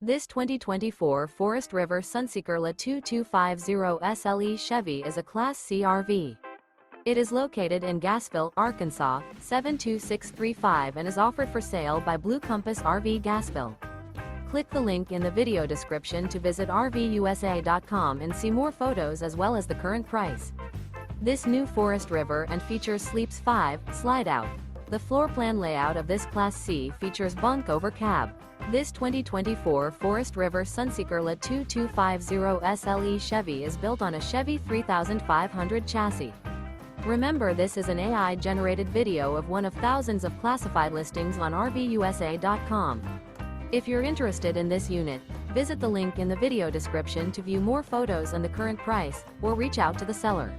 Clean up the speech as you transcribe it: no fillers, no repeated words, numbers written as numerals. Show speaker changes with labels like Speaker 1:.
Speaker 1: This 2024 Forest River Sunseeker LA 2250 SLE Chevy is a Class C RV. It is located in Gassville, Arkansas, 72635 and is offered for sale by Blue Compass RV Gassville. Click the link in the video description to visit RVUSA.com and see more photos as well as the current price. This new Forest River and features Sleeps 5, Slideout. The floor plan layout of this Class C features Bunk Over Cab. This 2024 Forest River Sunseeker LA 2250 SLE Chevy is built on a Chevy 3500 chassis. Remember, this is an AI-generated video of one of thousands of classified listings on RVUSA.com. If you're interested in this unit, visit the link in the video description to view more photos and the current price, or reach out to the seller.